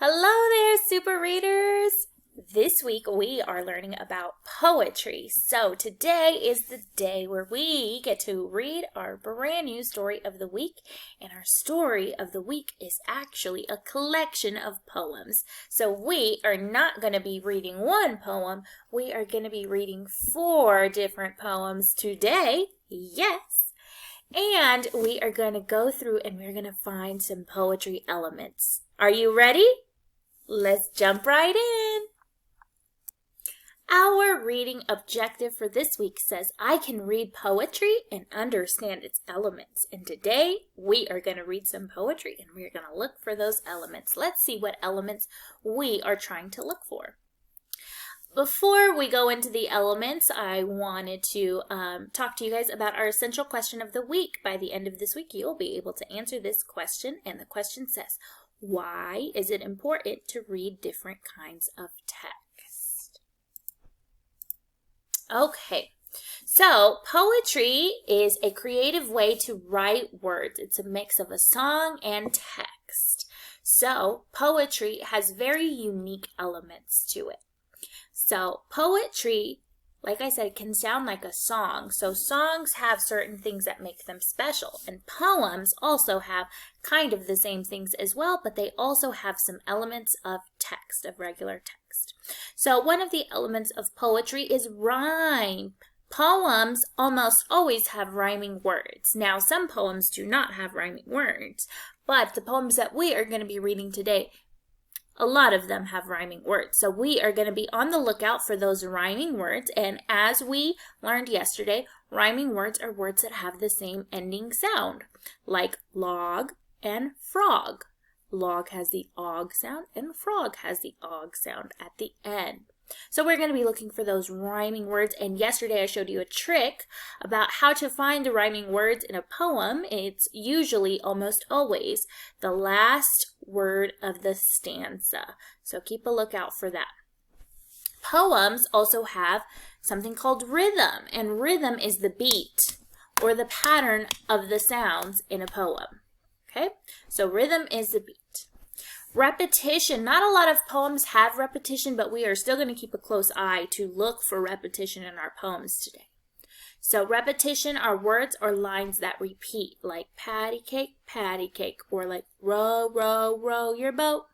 Hello there, super readers! This week we are learning about poetry. So today is the day where we get to read our brand new story of the week. And our story of the week is actually a collection of poems. So we are not going to be reading one poem. We are going to be reading 4 different poems today. Yes! And we are going to go through and we're going to find some poetry elements. Are you ready? Let's jump right in. Our reading objective for this week says, I can read poetry and understand its elements. And today we are going to read some poetry and we're going to look for those elements. Let's see what elements we are trying to look for. Before we go into the elements, I wanted to talk to you guys about our essential question of the week. By the end of this week, you'll be able to answer this question. And the question says, why is it important to read different kinds of text? Okay, so poetry is a creative way to write words. It's a mix of a song and text. So poetry has very unique elements to it. So poetry, like I said, can sound like a song. So songs have certain things that make them special. And poems also have kind of the same things as well, but they also have some elements of text, of regular text. So one of the elements of poetry is rhyme. Poems almost always have rhyming words. Now, some poems do not have rhyming words, but the poems that we are going to be reading today, a lot of them have rhyming words. So we are going to be on the lookout for those rhyming words. And as we learned yesterday, rhyming words are words that have the same ending sound, like log and frog. Log has the og sound and frog has the og sound at the end. So we're going to be looking for those rhyming words. And yesterday I showed you a trick about how to find the rhyming words in a poem. It's usually, almost always, the last word of the stanza. So keep a lookout for that. Poems also have something called rhythm. And rhythm is the beat or the pattern of the sounds in a poem. Okay? So rhythm is the beat. Repetition. Not a lot of poems have repetition, but we are still going to keep a close eye to look for repetition in our poems today. So repetition are words or lines that repeat, like patty cake, or like row, row, row your boat.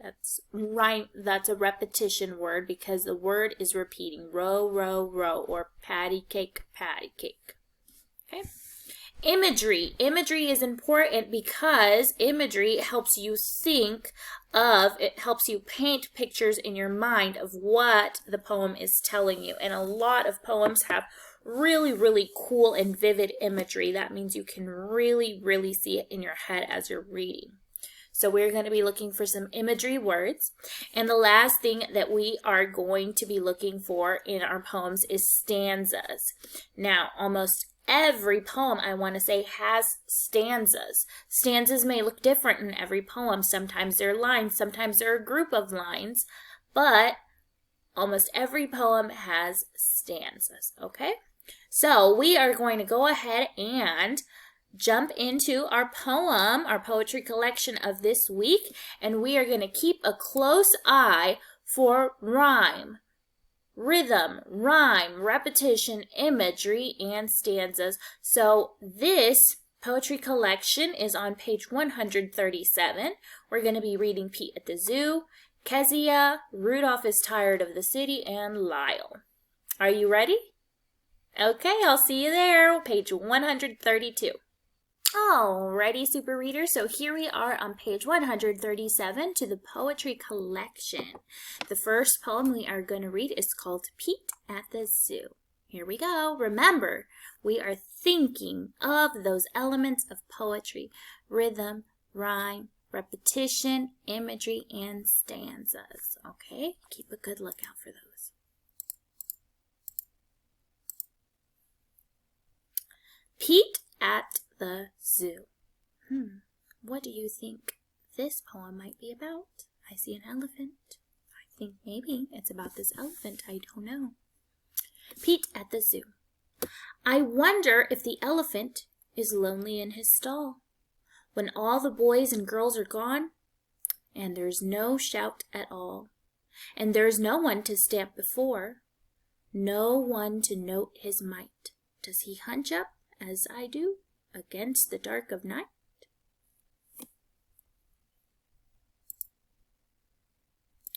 That's a repetition word because the word is repeating. Row, row, row, or patty cake. Okay? Imagery. Imagery is important because imagery helps you it helps you paint pictures in your mind of what the poem is telling you. And a lot of poems have really, really cool and vivid imagery. That means you can really, really see it in your head as you're reading. So we're going to be looking for some imagery words. And the last thing that we are going to be looking for in our poems is stanzas. Now, almost every poem, I want to say, has stanzas. Stanzas may look different in every poem. Sometimes they're lines, sometimes they're a group of lines, but almost every poem has stanzas, okay? So we are going to go ahead and jump into our poem, our poetry collection of this week, and we are going to keep a close eye for rhyme. Rhythm, rhyme, repetition, imagery, and stanzas. So this poetry collection is on page 137. We're going to be reading Pete at the Zoo, Kezia, Rudolph is Tired of the City, and Lyle. Are you ready? Okay, I'll see you there, page 132. Alrighty, super readers, so here we are on page 137 to the poetry collection. The first poem we are going to read is called Pete at the Zoo. Here we go. Remember, we are thinking of those elements of poetry: rhythm, rhyme, repetition, imagery, and stanzas. Okay, keep a good lookout for those. Pete at the Zoo. What do you think this poem might be about? I see an elephant. I think maybe it's about this elephant. I don't know. Pete at the Zoo. I wonder if the elephant is lonely in his stall when all the boys and girls are gone and there's no shout at all. And there's no one to stamp before, no one to note his might. Does he hunch up, as I do, against the dark of night?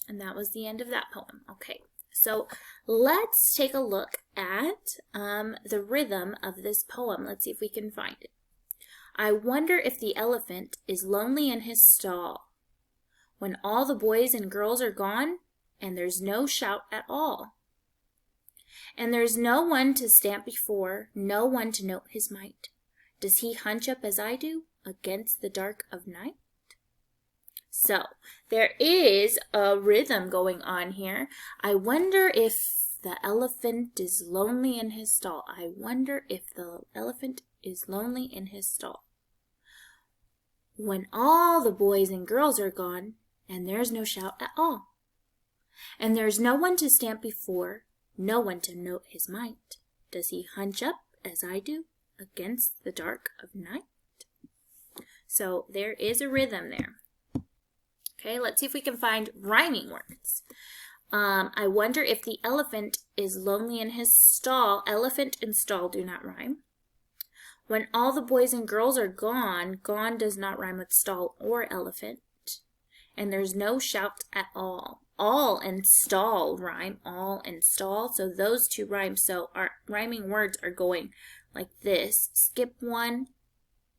And that was the end of that poem. Okay, so let's take a look at the rhythm of this poem. Let's see if we can find it. I wonder if the elephant is lonely in his stall when all the boys and girls are gone and there's no shout at all. And there's no one to stamp before, no one to note his might. Does he hunch up as I do against the dark of night? So there is a rhythm going on here. I wonder if the elephant is lonely in his stall. I wonder if the elephant is lonely in his stall. When all the boys and girls are gone and there's no shout at all. And there's no one to stamp before, no one to note his might. Does he hunch up as I do against the dark of night? So there is a rhythm there. Okay, let's see if we can find rhyming words. I wonder if the elephant is lonely in his stall. Elephant and stall do not rhyme. When all the boys and girls are gone, gone does not rhyme with stall or elephant. And there's no shout at all. All and stall rhyme, all and stall. So those two rhyme. So our rhyming words are going like this. Skip one,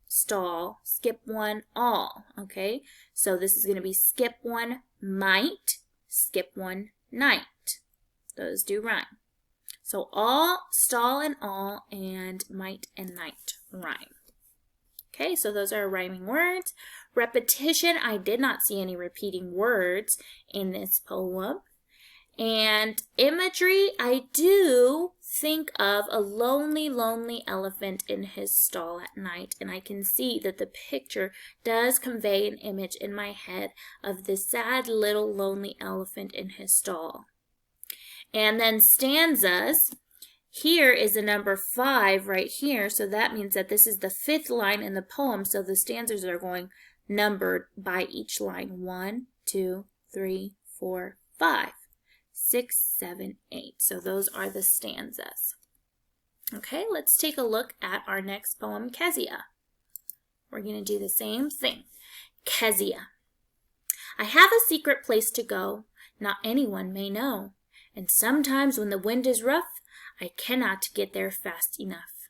stall, skip one, all. Okay, so this is going to be skip one, might, skip one, night. Those do rhyme. So all, stall, and all, and might and night rhyme. Okay, so those are rhyming words. Repetition, I did not see any repeating words in this poem. And imagery, I do think of a lonely, lonely elephant in his stall at night. And I can see that the picture does convey an image in my head of this sad little lonely elephant in his stall. And then stanzas, here is the number 5 right here. So that means that this is the 5th line in the poem. So the stanzas are going numbered by each line. 1, 2, 3, 4, 5. 6, 7, 8. So those are the stanzas. Okay, let's take a look at our next poem, Kezia. We're going to do the same thing. Kezia. I have a secret place to go, not anyone may know. And sometimes when the wind is rough, I cannot get there fast enough.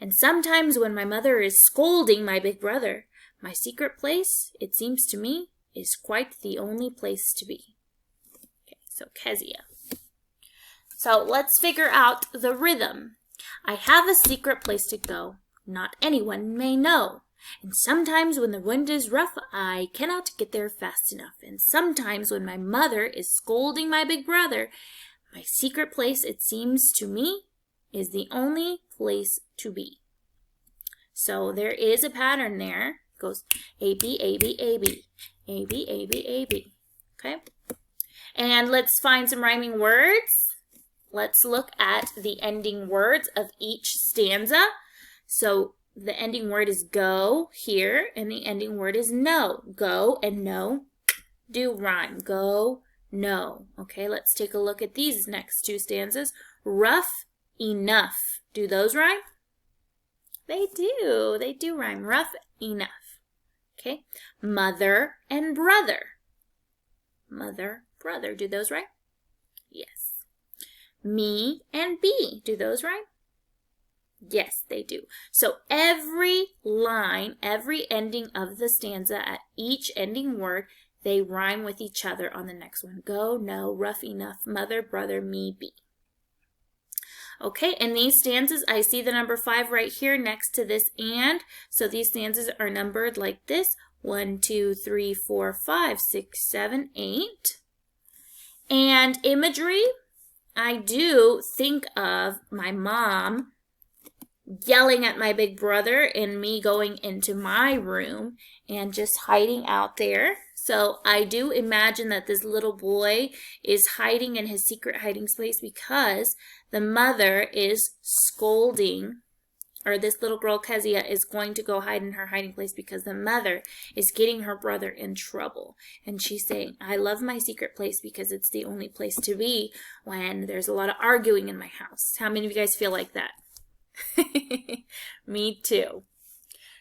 And sometimes when my mother is scolding my big brother, my secret place, it seems to me, is quite the only place to be. So Kezia. So let's figure out the rhythm. I have a secret place to go, not anyone may know. And sometimes when the wind is rough, I cannot get there fast enough. And sometimes when my mother is scolding my big brother, my secret place, it seems to me, is the only place to be. So there is a pattern there. It goes A, B, A, B, A, B, A, B, A, B, A, B. Okay? And let's find some rhyming words. Let's look at the ending words of each stanza. So the ending word is go here, and the ending word is no. Go and no do rhyme. Go, no. Okay, let's take a look at these next two stanzas. Rough, enough. Do those rhyme? They do. They do rhyme. Rough, enough. Okay. Mother and brother. Mother, brother. Do those rhyme? Yes. Me and be. Do those rhyme? Yes, they do. So every line, every ending of the stanza at each ending word, they rhyme with each other on the next one. Go, no, rough enough, mother, brother, me, be. Okay, and these stanzas, I see the number 5 right here next to this and. So these stanzas are numbered like this. 1, 2, 3, 4, 5, 6, 7, 8. And imagery, I do think of my mom yelling at my big brother and me going into my room and just hiding out there. So I do imagine that this little boy is hiding in his secret hiding place because the mother is scolding or this little girl Kezia is going to go hide in her hiding place because the mother is getting her brother in trouble. And she's saying, I love my secret place because it's the only place to be when there's a lot of arguing in my house. How many of you guys feel like that? Me too.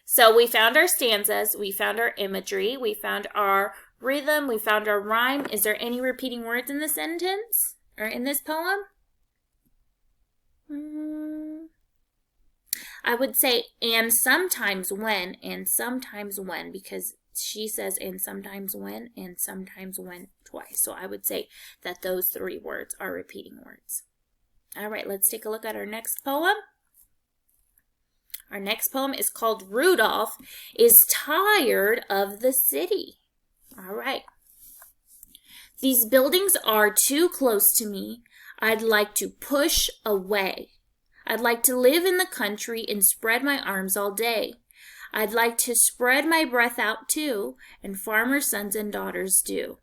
So we found our stanzas, we found our imagery, we found our rhythm, we found our rhyme. Is there any repeating words in the sentence or in this poem? I would say and sometimes when, because she says and sometimes when twice. So I would say that those 3 words are repeating words. All right, let's take a look at our next poem. Our next poem is called Rudolph is Tired of the City. All right. These buildings are too close to me. I'd like to push away. I'd like to live in the country and spread my arms all day. I'd like to spread my breath out too, and farmers' sons and daughters do.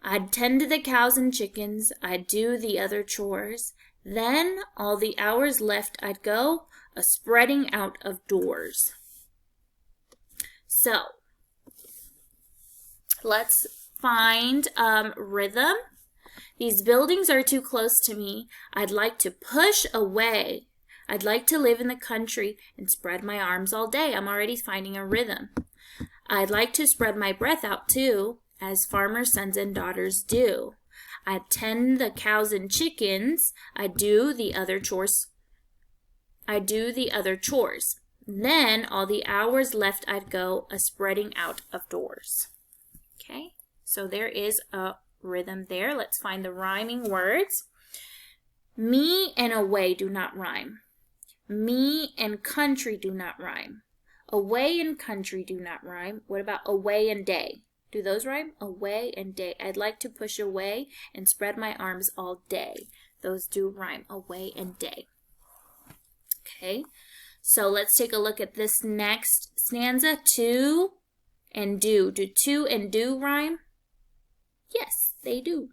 I'd tend to the cows and chickens, I'd do the other chores. Then all the hours left I'd go a spreading out of doors. So, let's find rhythm. These buildings are too close to me. I'd like to push away. I'd like to live in the country and spread my arms all day. I'm already finding a rhythm. I'd like to spread my breath out too, as farmers' sons and daughters do. I'd tend the cows and chickens. I'd do the other chores. Then all the hours left I'd go a spreading out of doors. Okay, so there is a rhythm there. Let's find the rhyming words. Me and away do not rhyme. Me and country do not rhyme. Away and country do not rhyme. What about away and day? Do those rhyme? Away and day. I'd like to push away and spread my arms all day. Those do rhyme, away and day. Okay, so let's take a look at this next stanza. To and do. Do to and do rhyme? Yes, they do.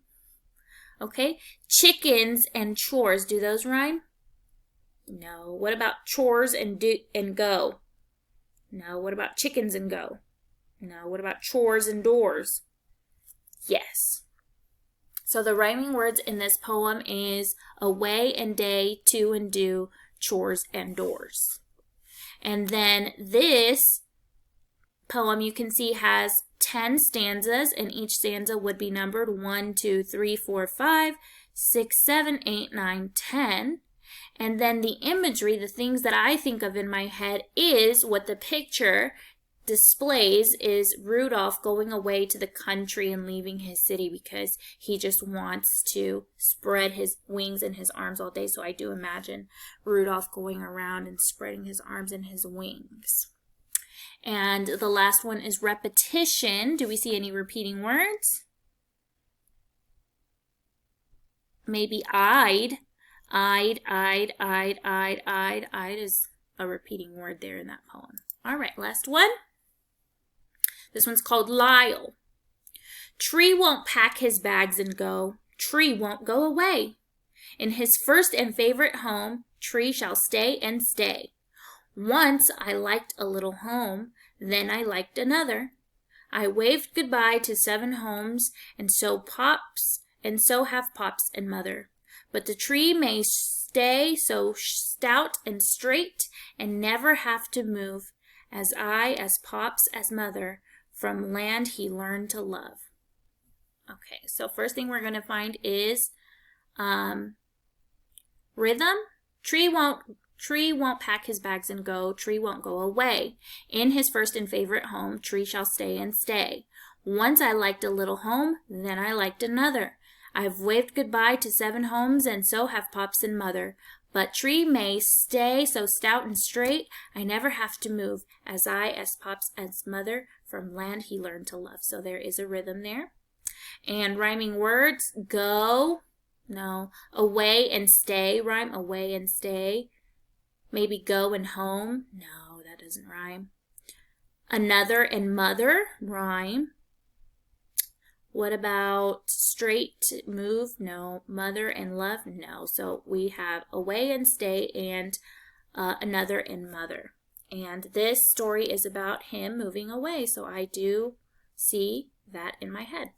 Okay, chickens and chores. Do those rhyme? No. What about chores and do and go? No. What about chickens and go? No. What about chores and doors? Yes. So the rhyming words in this poem is away and day, to and do, chores and doors. And then this poem, you can see, has 10 stanzas, and each stanza would be numbered 1, 2, 3, 4, 5, 6, 7, 8, 9, 10. And then the imagery, the things that I think of in my head, is what the picture displays is Rudolph going away to the country and leaving his city because he just wants to spread his wings and his arms all day. So I do imagine Rudolph going around and spreading his arms and his wings. And the last one is repetition. Do we see any repeating words? Maybe I'd. I'd is a repeating word there in that poem. All right, last one. This one's called Lyle. Tree won't pack his bags and go. Tree won't go away. In his first and favorite home, Tree shall stay and stay. Once I liked a little home, then I liked another. I waved goodbye to 7 homes, and so have Pops and Mother. But the tree may stay so stout and straight and never have to move, as Pops, as Mother, from land he learned to love. Okay, so first thing we're going to find is rhythm. Tree won't pack his bags and go. Tree won't go away. In his first and favorite home, Tree shall stay and stay. Once I liked a little home, then I liked another. I've waved goodbye to 7 homes, and so have Pops and Mother. But Tree may stay so stout and straight, I never have to move, as Pops, as Mother, from land he learned to love. So there is a rhythm there. And rhyming words, go, no, away and stay, rhyme, away and stay. Maybe go and home, no, that doesn't rhyme. Another and mother, rhyme. What about straight, move? No. Mother and love? No. So we have away and stay and another in mother. And this story is about him moving away, so I do see that in my head.